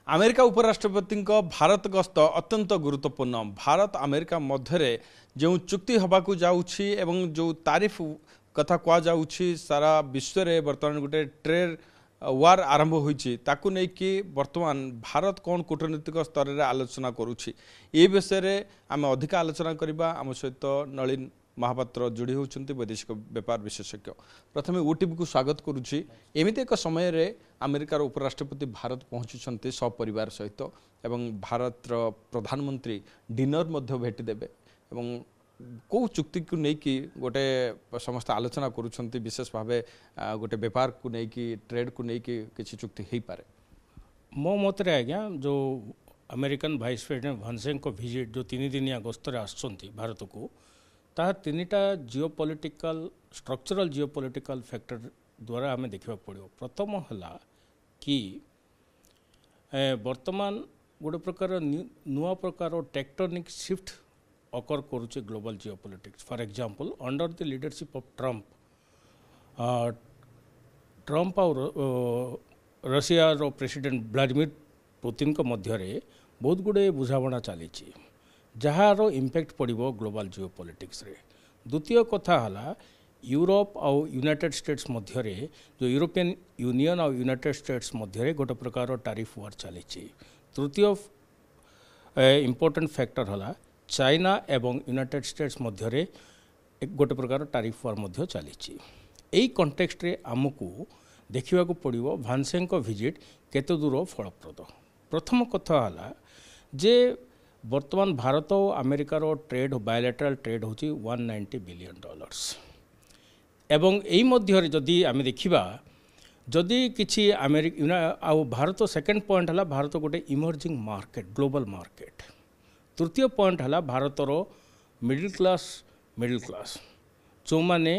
America उपराष्ट्रपति भारत गस्त अत्यंत गुरुत्वपूर्ण। भारत अमेरिका मध्य जो चुक्ति होबाकू जाउछि एवं जो तारीफ कथा कह जाउछि सारा विश्व में बर्तमान गोटे ट्रेड वार आरंभ होइछि ताकू नै कि वर्तमान भारत कौन कूटनीतिक स्तर में आलोचना करुछि ए विषय में आम अधिक आलोचना करबा। आम सहित नलिन महापात्र जोड़ी होउछन्ति वैदेशिक व्यापार विशेषज्ञ। प्रथमे ओटीवी को स्वागत करुछि। एमिति एक समय रे अमेरिकार उपराष्ट्रपति भारत पहुँचुछन्ति सपरिवार सहित एवं भारत प्रधानमंत्री डिनर मध्य भेटी देबे एवं को चुक्ति को नहीं कि गोटे समस्त आलोचना करुछन्ति विशेष भावे गोटे व्यापार को नहीं कि ट्रेड को नहीं कि किसी चुक्ति हो पारे। मो मतरे आज्ञा जो अमेरिकन वाइस प्रेसिडेंट भांसेन को विजिट जो 3 दिनिया गस्तर आसुछन्ति भारत को ता 3टा जियोपॉलिटिकल स्ट्रक्चरल जियोपॉलिटिकल फैक्टर द्वारा आम देखा पड़ो। प्रथम है कि वर्तमान गोटे प्रकार नुआ प्रकार टेक्टोनिक शिफ्ट अकर करुचे global geopolitics. For example under the leadership of Trump और रशिया रो प्रेसिडेंट व्लादिमीर पुतिन को मध्य रे बहुत गुड़े बुझाणा चली जार इम्पैक्ट पड़ो ग्लोबल जियोपॉलिटिक्स रे। द्वितीय कथा है यूरोप और यूनाइटेड स्टेट्स मध्य रे जो यूरोपियन यूनियन और यूनाइटेड स्टेट्स मध्य रे गोटे प्रकार टैरिफ वार चली। तृतीय इम्पोर्टेंट फैक्टर है चाइना एवं यूनाइटेड स्टेट्स मध्य रे गोटे प्रकार टैरिफ वार मध्य चली। यही कॉन्टेक्स्ट रे आमको देखा पड़ो भांसेन को विजिट केते दूर फलप्रद। प्रथम कथा है जे वर्तमान भारत और अमेरिकार ट्रेड बायलैटरल ट्रेड होची $190 बिलियन एवं यही मध्य जदि आम देखा जदि किसी अमेरिका भारत सेकेंड पॉइंट है भारत गोटे इमर्जिंग मार्केट ग्लोबल मार्केट। तृतीय पॉइंट है भारतर मिडिल क्लास जो माने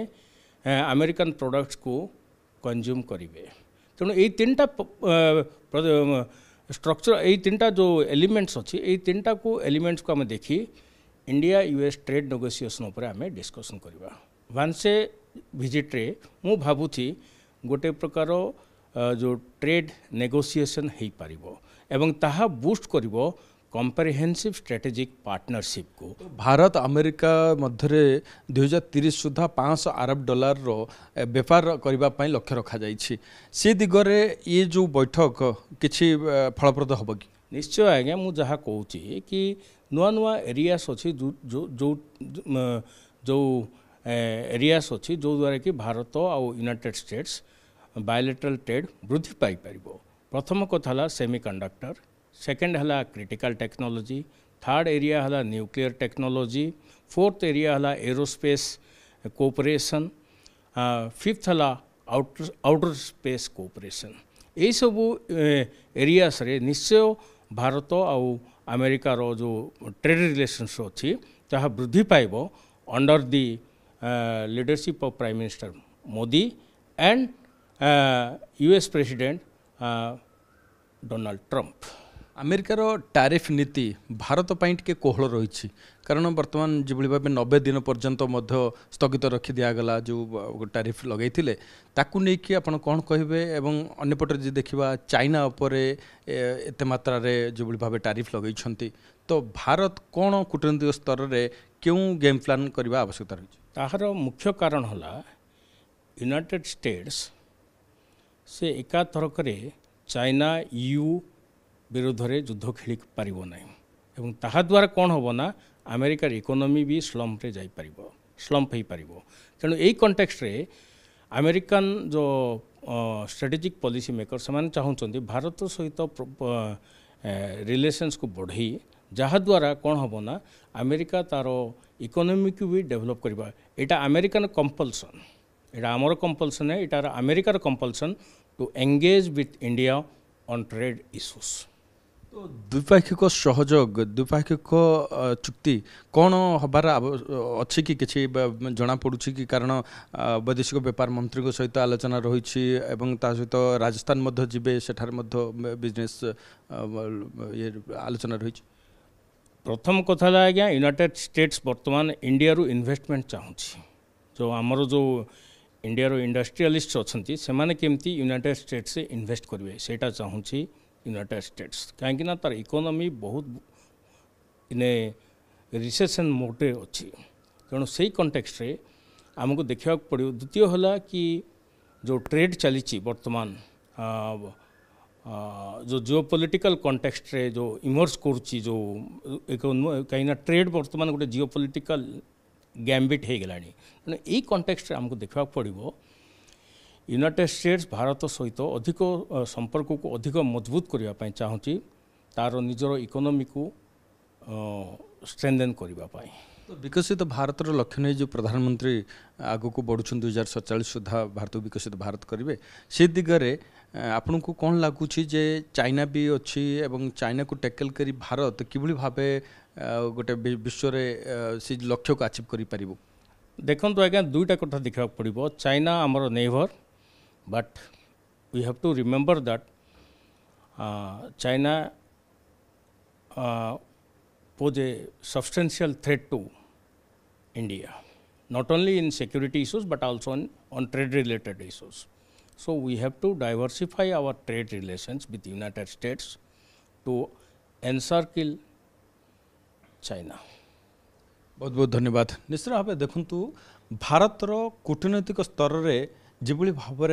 अमेरिकन प्रोडक्ट्स को कंज्यूम करेंगे। तेणु ये 3टा स्ट्रक्चर यही 3टा जो एलिमेंट्स अच्छी यही 3टा को एलिमेंट्स को आम देखी इंडिया यूएस ट्रेड नेगोशिएशन उपर आम डिस्कसन करवा। भांसे विजिट रे मु भावुची गोटे प्रकार जो ट्रेड नेगोशिएशन हो पारिबो एवं ताहा बूस्ट करिवो कम्प्रेहेंसिव स्ट्रेटेजिक पार्टनरशिप को। भारत अमेरिका मध्य 2030 सुधा $500 अरब रो व्यापार करने लक्ष्य रखा जाइछि। से दिगरे ये जो बैठक किछि फलप्रद होबो कि? निश्चय आज्ञा मु जहाँ कहूँ कि नुआ नुआ एरियास अच्छी जो एरियास अच्छी जो द्वारा कि भारत और यूनाइटेड स्टेट्स बायलैटरल ट्रेड वृद्धि पाई पारिबो। प्रथम कथा है सेमीकंडक्टर, सेकेंड है क्रिटिकल टेक्नोलॉजी, थर्ड एरिया है न्यूक्लियर टेक्नोलॉजी, फोर्थ एरिया है एरोस्पेस कोऑपरेशन, फिफ्थ है आउटर स्पेस कोऑपरेशन। यही सब एरियास रे निश्चय भारत और अमेरिकार जो ट्रेड रिलेशन्स अच्छी ताहा वृद्धि पाइब under the leadership of prime minister Modi and US president Donald Trump. अमेरिकार टैरिफ नीति भारत टे कोहल रही कारण बर्तमान जो भाव 90 दिन पर्यंत स्थगित रखी दिगला जो टैरिफ लगे ताकू नहीं कि आपण कौन कहे एवं अन्यपटे जो देखा चाइना उपरे एत मात्रा जो भाव टैरिफ लगे तो भारत कौन कूटनीतिक स्तर में क्यों गेम प्लान करने आवश्यकता रही? ताहार मुख्य कारण है यूनाइटेड स्टेट्स से एकाथरक चाइना यू विरोध में युद्ध खेली पार ना एवं ताहा द्वारा कौन हम ना अमेरिकार इकोनॉमी भी स्लम्प हो पार। तेणु यही कॉन्टेक्स्ट रे अमेरिकन जो स्ट्रेटेजिक पॉलिसी मेकर से चाहते भारत सहित रिलेशंस को बढ़ई जहाँ द्वारा कौन हम ना अमेरिका तार इकोनॉमी को भी डेवलप करवा। यहाँ अमेरिकन कंपल्सन यहाँ आमर कंपल्सन है यहाँ अमेरिकार compulsion to engage with India on trade issues. तो द्विपाक्षिक सहयोग द्विपाक्षिक चुक्ति कौन हबार अच्छी कि किसी जना पड़ुछि कि कारण वैदेशिक व्यापार मंत्री सहित आलोचना रही सहित राजस्थान मध्य जीवे सेठार मध्य बिजनेस ये आलोचना रही। प्रथम कथा है आज्ञा यूनाइटेड स्टेट्स वर्तमान इंडिया रु इन्वेस्टमेंट चाहूँगी जो आमर जो इंडिया रो इंडस्ट्रियलिस्ट अच्छा से केमती यूनाइटेड स्टेट्स से इन्वेस्ट करेंगे सेटा चाहूँगी। यूनाइटेड स्टेट्स कहीं तार इकोनॉमी बहुत इन ए रिसेसन मोड्रे अच्छी तेणु से कंटेक्स्ट रे आमको देखा पड़ो। द्वितीय है कि जो ट्रेड चली बर्तमान जो जिओपॉलिटिकल कॉन्टेक्स्ट रे जो इमर्ज करुच्ची जो कहीं ट्रेड बर्तमान गोटे जिओपॉलिटिकल गैम्बिट हो गलानी तेणु यही कॉन्टेक्स्ट रे आमको देखा पड़ो यूनाइटेड स्टेट्स भारत सहित अधिक संपर्क को अधिक मजबूत करने चाहूँगी तार निजर इकोनॉमी को स्ट्रेंथेन करने। तो विकसित भारत लक्ष्य नहीं जो प्रधानमंत्री आग को बढ़ुं 2047 सुधा भारत विकसित भारत करेंगे से दिगरे आपन को कौन लगुच जे चाइना भी अच्छी एवं चाइना को टैकल करी भारत किभली भावे गोटे विश्व से लक्ष्य को अचीव करि परिबो। देखो आज्ञा दुईटा कथा देखा पड़ो चाइना आमर neighbour but we have to remember that China pose a substantial threat to India, not only in security issues but also on trade related issues. So we have to diversify our trade relations with the United States to encircle China. बहुत बहुत धन्यवाद। निश्चित भाव देखु भारतर कूटनैतिक स्तर में जिभली भाव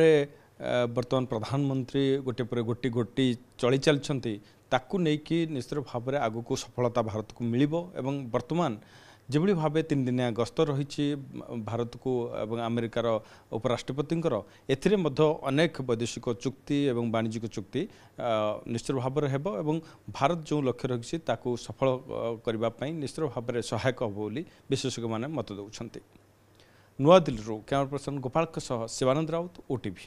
बर्तमान प्रधानमंत्री गोटे पर गोटी गोटी चली चलती ताकू नहीं निश्चित भाव में आग को सफलता भारत को मिलिबो एवं वर्तमान जिभली भाव 3 दिनिया गस्त रही भारत को एवं अमेरिकार उपराष्ट्रपति एथिरे मध्य अनेक वैदेशिक चुक्ति एवं वाणिज्यिक चुक्ति निश्चित भाव में हेबो एवं भारत जो लक्ष्य रही ताकू सफल करने निश्चित भाव में सहायक हम बोली विशेषज्ञ माने मत दौरान। नुआ Delhi camera person Gopal Shivanand Raut, OTV।